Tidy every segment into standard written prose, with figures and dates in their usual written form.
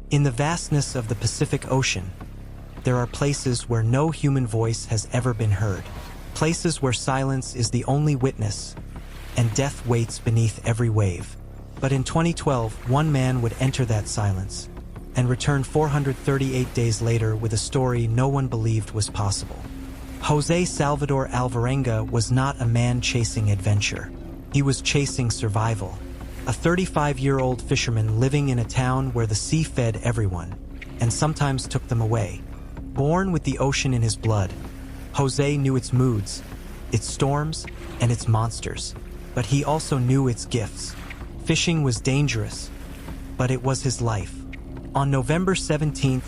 In the vastness of the Pacific Ocean, there are places where no human voice has ever been heard. Places where silence is the only witness, and death waits beneath every wave. But in 2012, one man would enter that silence and return 438 days later with a story no one believed was possible. José Salvador Alvarenga was not a man chasing adventure. He was chasing survival. A 35-year-old fisherman living in a town where the sea fed everyone, and sometimes took them away. Born with the ocean in his blood, José knew its moods, its storms, and its monsters. But he also knew its gifts. Fishing was dangerous, but it was his life. On November 17,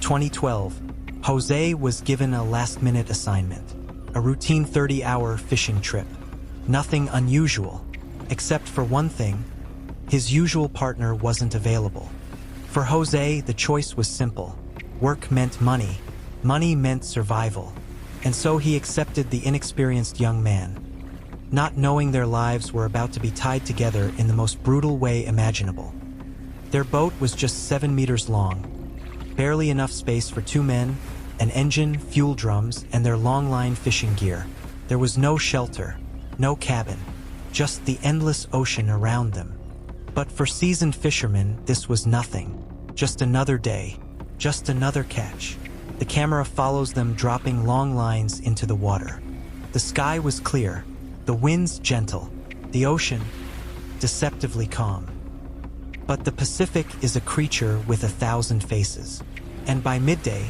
2012, José was given a last-minute assignment, a routine 30-hour fishing trip. Nothing unusual, except for one thing: his usual partner wasn't available. For José, the choice was simple. Work meant money. Money meant survival. And so he accepted the inexperienced young man, not knowing their lives were about to be tied together in the most brutal way imaginable. Their boat was just 7 meters long, barely enough space for 2 men, an engine, fuel drums, and their long-line fishing gear. There was no shelter, no cabin, just the endless ocean around them. But for seasoned fishermen, this was nothing. Just another day, just another catch. The camera follows them dropping long lines into the water. The sky was clear, the winds gentle, the ocean deceptively calm. But the Pacific is a creature with 1,000 faces. And by midday,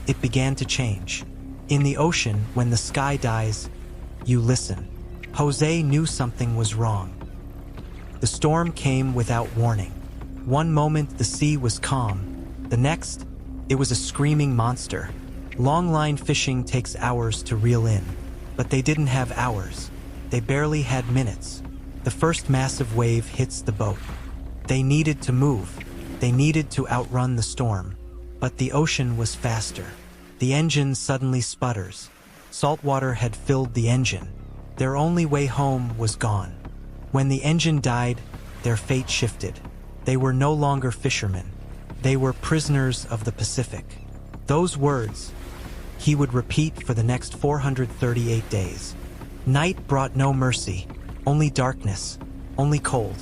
it began to change. In the ocean, when the sky dies, you listen. José knew something was wrong. The storm came without warning. One moment the sea was calm, the next, it was a screaming monster. Long-line fishing takes hours to reel in, but they didn't have hours. They barely had minutes. The first massive wave hits the boat. They needed to move. They needed to outrun the storm. But the ocean was faster. The engine suddenly sputters. Salt water had filled the engine. Their only way home was gone. When the engine died, their fate shifted. They were no longer fishermen. They were prisoners of the Pacific. Those words he would repeat for the next 438 days. Night brought no mercy, only darkness, only cold,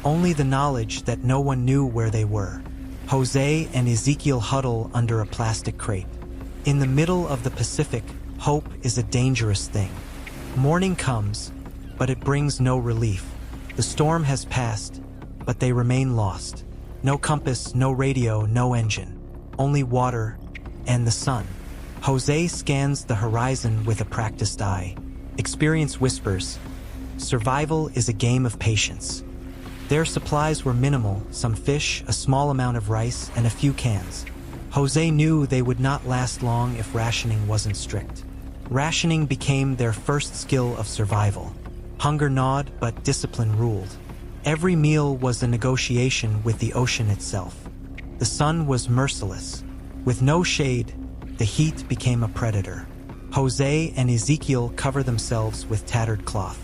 only the knowledge that no one knew where they were. José and Ezekiel huddle under a plastic crate. In the middle of the Pacific, hope is a dangerous thing. Morning comes, but it brings no relief. The storm has passed, but they remain lost. No compass, no radio, no engine. Only water and the sun. José scans the horizon with a practiced eye. Experience whispers, survival is a game of patience. Their supplies were minimal, some fish, a small amount of rice, and a few cans. José knew they would not last long if rationing wasn't strict. Rationing became their first skill of survival. Hunger gnawed, but discipline ruled. Every meal was a negotiation with the ocean itself. The sun was merciless. With no shade, the heat became a predator. José and Ezekiel cover themselves with tattered cloth.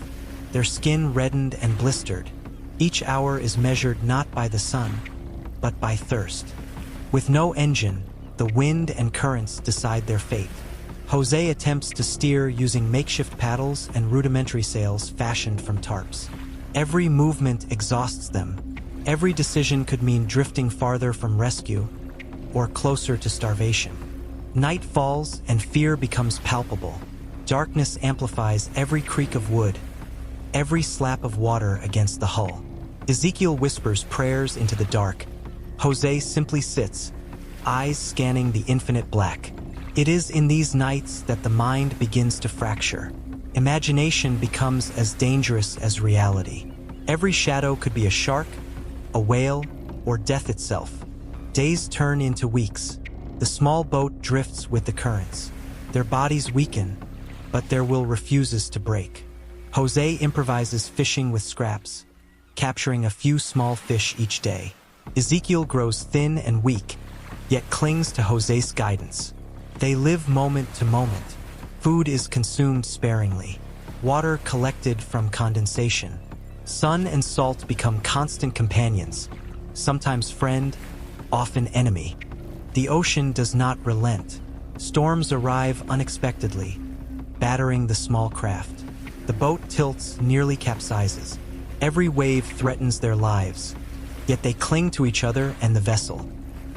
Their skin reddened and blistered. Each hour is measured not by the sun, but by thirst. With no engine, the wind and currents decide their fate. José attempts to steer using makeshift paddles and rudimentary sails fashioned from tarps. Every movement exhausts them. Every decision could mean drifting farther from rescue or closer to starvation. Night falls and fear becomes palpable. Darkness amplifies every creak of wood, every slap of water against the hull. Ezekiel whispers prayers into the dark. José simply sits, eyes scanning the infinite black. It is in these nights that the mind begins to fracture. Imagination becomes as dangerous as reality. Every shadow could be a shark, a whale, or death itself. Days turn into weeks. The small boat drifts with the currents. Their bodies weaken, but their will refuses to break. José improvises fishing with scraps, capturing a few small fish each day. Ezekiel grows thin and weak, yet clings to José's guidance. They live moment to moment. Food is consumed sparingly. Water collected from condensation. Sun and salt become constant companions, sometimes friend, often enemy. The ocean does not relent. Storms arrive unexpectedly, battering the small craft. The boat tilts, nearly capsizes. Every wave threatens their lives, yet they cling to each other and the vessel.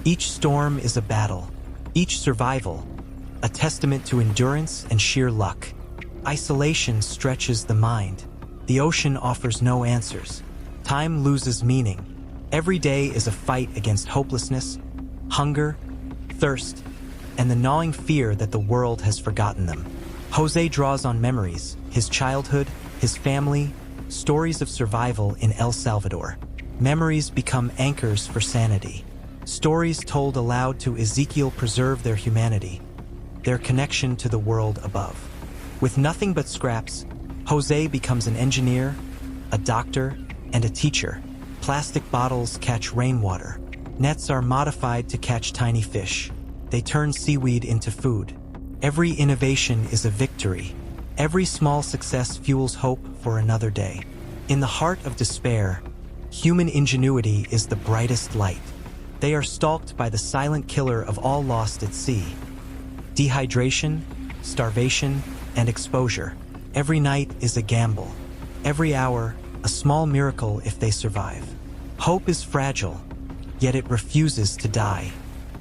Each storm is a battle, each survival, a testament to endurance and sheer luck. Isolation stretches the mind. The ocean offers no answers. Time loses meaning. Every day is a fight against hopelessness, hunger, thirst, and the gnawing fear that the world has forgotten them. José draws on memories, his childhood, his family, stories of survival in El Salvador. Memories become anchors for sanity. Stories told aloud to Ezekiel preserve their humanity, their connection to the world above. With nothing but scraps, José becomes an engineer, a doctor, and a teacher. Plastic bottles catch rainwater. Nets are modified to catch tiny fish. They turn seaweed into food. Every innovation is a victory. Every small success fuels hope for another day. In the heart of despair, human ingenuity is the brightest light. They are stalked by the silent killer of all lost at sea. Dehydration, starvation, and exposure. Every night is a gamble. Every hour, a small miracle if they survive. Hope is fragile, yet it refuses to die.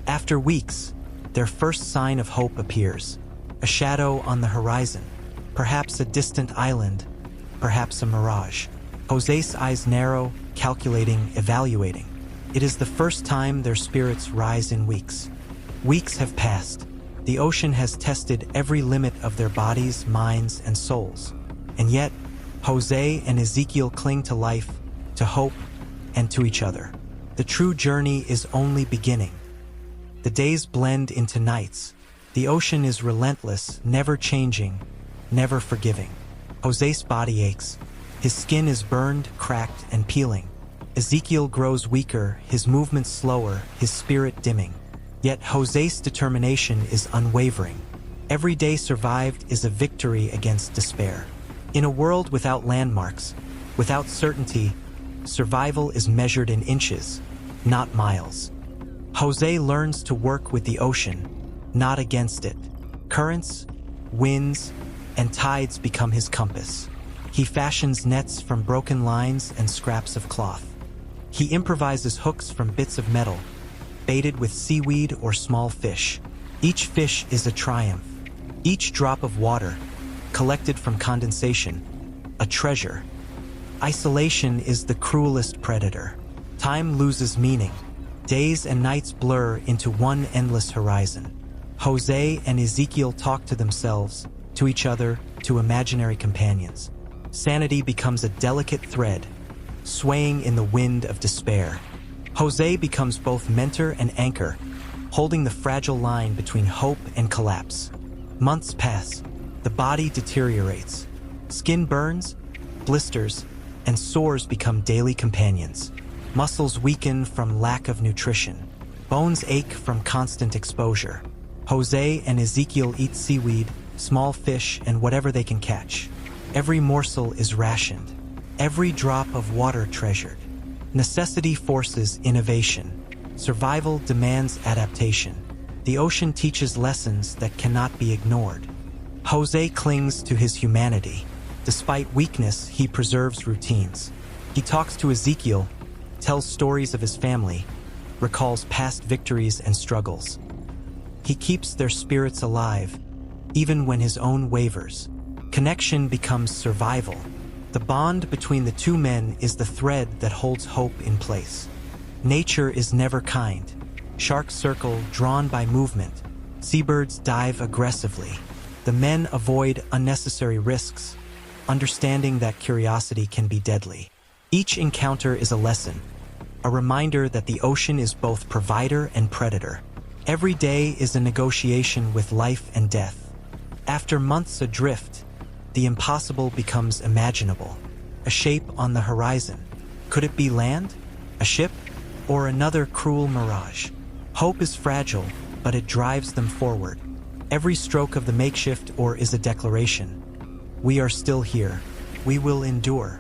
After weeks, their first sign of hope appears. A shadow on the horizon, perhaps a distant island, perhaps a mirage. José's eyes narrow, calculating, evaluating. It is the first time their spirits rise in weeks. Weeks have passed. The ocean has tested every limit of their bodies, minds, and souls. And yet, José and Ezekiel cling to life, to hope, and to each other. The true journey is only beginning. The days blend into nights. The ocean is relentless, never changing, never forgiving. José's body aches. His skin is burned, cracked, and peeling. Ezekiel grows weaker, his movements slower, his spirit dimming. Yet José's determination is unwavering. Every day survived is a victory against despair. In a world without landmarks, without certainty, survival is measured in inches, not miles. José learns to work with the ocean, not against it. Currents, winds, and tides become his compass. He fashions nets from broken lines and scraps of cloth. He improvises hooks from bits of metal, baited with seaweed or small fish. Each fish is a triumph. Each drop of water, collected from condensation, a treasure. Isolation is the cruelest predator. Time loses meaning. Days and nights blur into one endless horizon. José and Ezekiel talk to themselves, to each other, to imaginary companions. Sanity becomes a delicate thread, swaying in the wind of despair. José becomes both mentor and anchor, holding the fragile line between hope and collapse. Months pass. The body deteriorates. Skin burns, blisters, and sores become daily companions. Muscles weaken from lack of nutrition. Bones ache from constant exposure. José and Ezekiel eat seaweed, small fish, and whatever they can catch. Every morsel is rationed. Every drop of water treasured. Necessity forces innovation. Survival demands adaptation. The ocean teaches lessons that cannot be ignored. José clings to his humanity. Despite weakness, he preserves routines. He talks to Ezekiel, tells stories of his family, recalls past victories and struggles. He keeps their spirits alive, even when his own wavers. Connection becomes survival. The bond between the two men is the thread that holds hope in place. Nature is never kind. Sharks circle, drawn by movement. Seabirds dive aggressively. The men avoid unnecessary risks, understanding that curiosity can be deadly. Each encounter is a lesson, a reminder that the ocean is both provider and predator. Every day is a negotiation with life and death. After months adrift, the impossible becomes imaginable. A shape on the horizon. Could it be land? A ship? Or another cruel mirage? Hope is fragile, but it drives them forward. Every stroke of the makeshift oar is a declaration. We are still here. We will endure.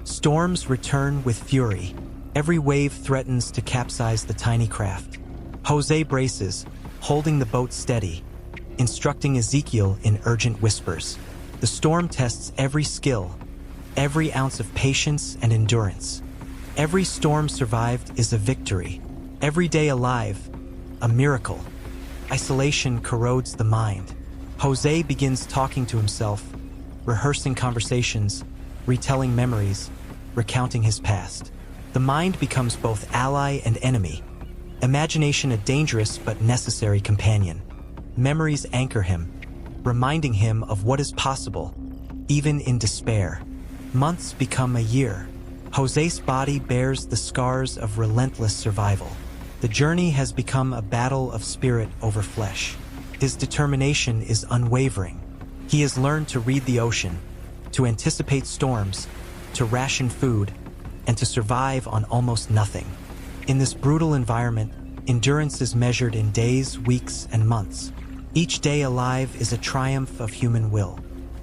Storms return with fury. Every wave threatens to capsize the tiny craft. Jose braces, holding the boat steady, instructing Ezekiel in urgent whispers. The storm tests every skill, every ounce of patience and endurance. Every storm survived is a victory. Every day alive, a miracle. Isolation corrodes the mind. Jose begins talking to himself, rehearsing conversations, retelling memories, recounting his past. The mind becomes both ally and enemy. Imagination a dangerous but necessary companion. Memories anchor him, reminding him of what is possible, even in despair. Months become a year. Jose's body bears the scars of relentless survival. The journey has become a battle of spirit over flesh. His determination is unwavering. He has learned to read the ocean, to anticipate storms, to ration food, and to survive on almost nothing. In this brutal environment, endurance is measured in days, weeks, and months. Each day alive is a triumph of human will.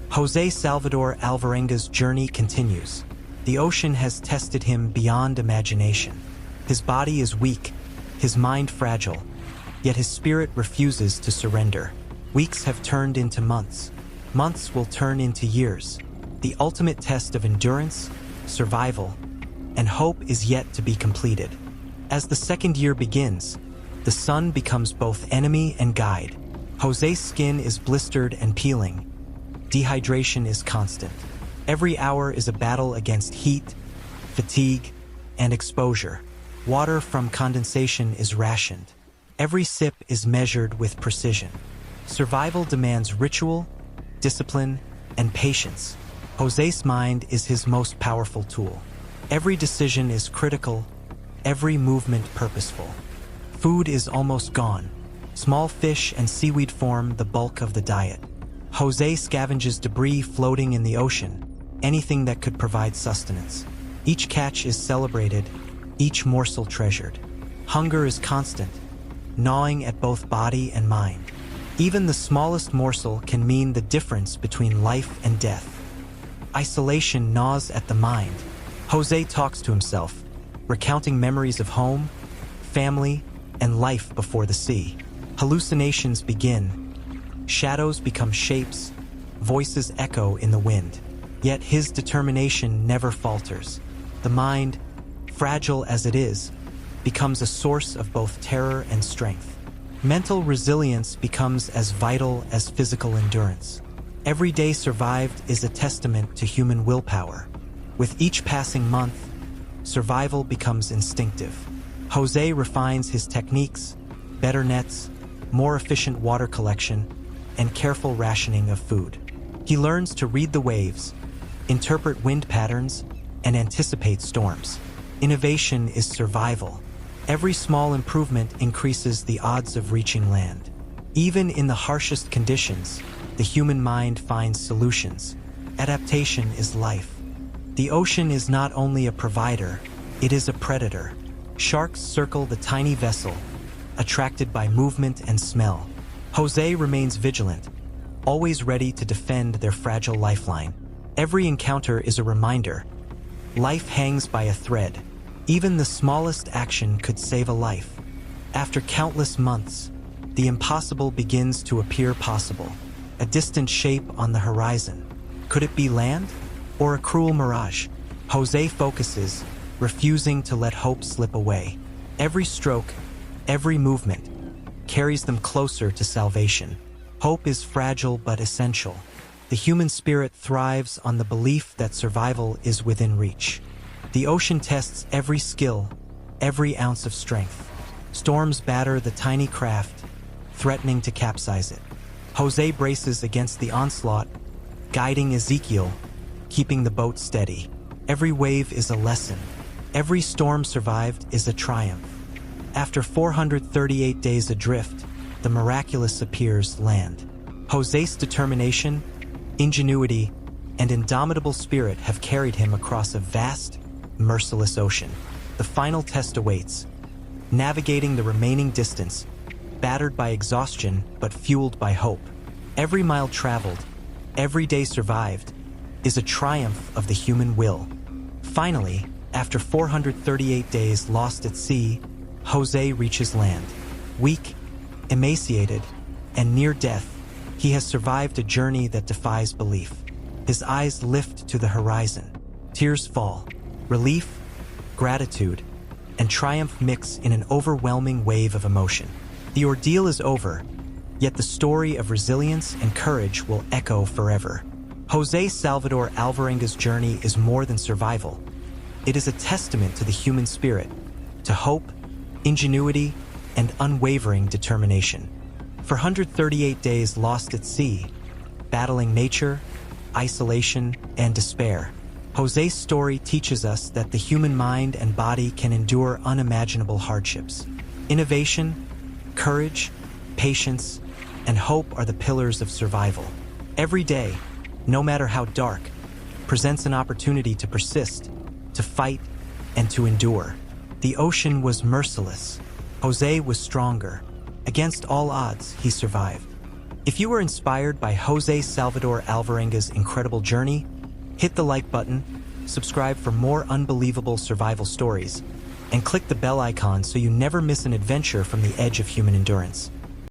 José Salvador Alvarenga's journey continues. The ocean has tested him beyond imagination. His body is weak, his mind fragile, yet his spirit refuses to surrender. Weeks have turned into months. Months will turn into years. The ultimate test of endurance, survival, and hope is yet to be completed. As the second year begins, the sun becomes both enemy and guide. José's skin is blistered and peeling. Dehydration is constant. Every hour is a battle against heat, fatigue, and exposure. Water from condensation is rationed. Every sip is measured with precision. Survival demands ritual, discipline, and patience. José's mind is his most powerful tool. Every decision is critical, every movement purposeful. Food is almost gone. Small fish and seaweed form the bulk of the diet. José scavenges debris floating in the ocean, anything that could provide sustenance. Each catch is celebrated, each morsel treasured. Hunger is constant, gnawing at both body and mind. Even the smallest morsel can mean the difference between life and death. Isolation gnaws at the mind. José talks to himself, recounting memories of home, family, and life before the sea. Hallucinations begin. Shadows become shapes, voices echo in the wind. Yet his determination never falters. The mind, fragile as it is, becomes a source of both terror and strength. Mental resilience becomes as vital as physical endurance. Every day survived is a testament to human willpower. With each passing month, survival becomes instinctive. José refines his techniques, better nets, more efficient water collection, and careful rationing of food. He learns to read the waves, interpret wind patterns, and anticipate storms. Innovation is survival. Every small improvement increases the odds of reaching land. Even in the harshest conditions, the human mind finds solutions. Adaptation is life. The ocean is not only a provider, it is a predator. Sharks circle the tiny vessel, attracted by movement and smell. José remains vigilant, always ready to defend their fragile lifeline. Every encounter is a reminder. Life hangs by a thread. Even the smallest action could save a life. After countless months, the impossible begins to appear possible. A distant shape on the horizon. Could it be land? Or a cruel mirage? José focuses, refusing to let hope slip away. Every stroke, every movement, carries them closer to salvation. Hope is fragile but essential. The human spirit thrives on the belief that survival is within reach. The ocean tests every skill, every ounce of strength. Storms batter the tiny craft, threatening to capsize it. José braces against the onslaught, guiding Ezekiel, keeping the boat steady. Every wave is a lesson. Every storm survived is a triumph. After 438 days adrift, the miraculous appears land. José's determination, ingenuity, and indomitable spirit have carried him across a vast, merciless ocean. The final test awaits, navigating the remaining distance, battered by exhaustion but fueled by hope. Every mile traveled, every day survived, is a triumph of the human will. Finally, After 438 days lost at sea, José reaches land. Weak, emaciated, and near death, he has survived a journey that defies belief. His eyes lift to the horizon. Tears fall. Relief, gratitude, and triumph mix in an overwhelming wave of emotion. The ordeal is over, yet the story of resilience and courage will echo forever. José Salvador Alvarenga's journey is more than survival. It is a testament to the human spirit, to hope, ingenuity, and unwavering determination. For 138 days lost at sea, battling nature, isolation, and despair, José's story teaches us that the human mind and body can endure unimaginable hardships. Innovation, courage, patience, and hope are the pillars of survival. Every day, no matter how dark, presents an opportunity to persist, to fight, and to endure. The ocean was merciless. José was stronger. Against all odds, he survived. If you were inspired by José Salvador Alvarenga's incredible journey, hit the like button, subscribe for more unbelievable survival stories, and click the bell icon so you never miss an adventure from the edge of human endurance.